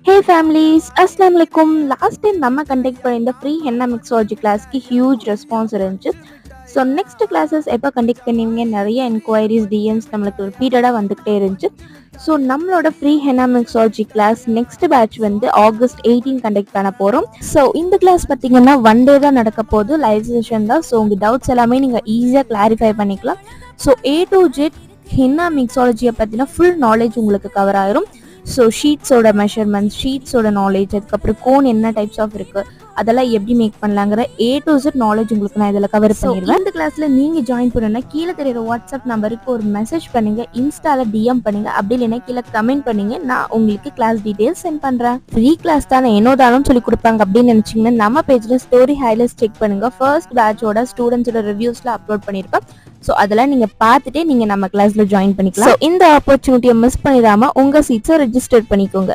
Hey families, Assalamu alaikum. Last time நம்ம conduct பண்ணியிருந்த free henna mixology கிளாஸ்க்கு huge response இருந்துச்சு. ஸோ நெக்ஸ்ட் கிளாஸஸ் எப்போ கண்டக்ட் பண்ணுவீங்க, நிறைய என்கொயரிஸ் டிஎம்ஸ் நம்மளுக்கு ரிப்பீட்டடாக வந்துக்கிட்டே இருந்துச்சு. ஸோ நம்மளோட free henna mixology class next batch வந்து August 18 கண்டக்ட் பண்ண போகிறோம். ஸோ இந்த கிளாஸ் பார்த்தீங்கன்னா 1 day தான் நடக்க போகுது, லைவ் செஷன் தான். ஸோ உங்கள் டவுட்ஸ் எல்லாமே நீங்கள் ஈஸியாக கிளாரிஃபை பண்ணிக்கலாம். So A to Z henna மிக்ஸாலஜியை பற்றின ஃபுல் நாலேஜ் உங்களுக்கு கவர் ஆயிரும். ஸோ ஷீட்ஸோட மெஷர்மெண்ட்ஸ், ஷீட்ஸோட நாலேஜ், அதுக்கப்புறம் கோன் என்ன டைப்ஸ் ஆஃப் இருக்குது, அதெல்லாம் எப்படி மேக் பண்ணலாங்கிற A to Z நாலேஜ் உங்களுக்கு நான் இதில் கவர் பண்ணிடுவேன். இந்த கிளாஸில் நீங்கள் ஜாயின் பண்ணணும்னா கீழே தெரியுற வாட்ஸ்அப் நம்பருக்கு ஒரு மெசேஜ் பண்ணுங்க, இன்ஸ்டாவில் டிஎம் பண்ணுங்க, அப்படி இல்லைன்னா கீழே கமெண்ட் பண்ணுங்க. நான் உங்களுக்கு கிளாஸ் டீட்டெயில்ஸ் சென்ட் பண்ணுறேன். ஃப்ரீ கிளாஸ் தானே என்னோதாலும் சொல்லி கொடுப்பாங்க அப்படின்னு நினச்சிங்கன்னா நம்ம பேஜில் ஸ்டோரி ஹைலைட்ஸ் செக் பண்ணுங்க. ஃபர்ஸ்ட் பேட்சோட ஸ்டூடெண்ட்ஸோட ரிவ்யூஸ்ல அப்லோட் பண்ணியிருப்பேன். ஸோ அதெல்லாம் நீங்கள் பார்த்துட்டு நீங்கள் நம்ம கிளாஸில் ஜாயின் பண்ணிக்கலாம். ஸோ இந்த ஆப்பர்ச்சுனிட்டியை மிஸ் பண்ணிடாமல் உங்கள் சீட்ஸை ரெஜிஸ்டர் பண்ணிக்கோங்க.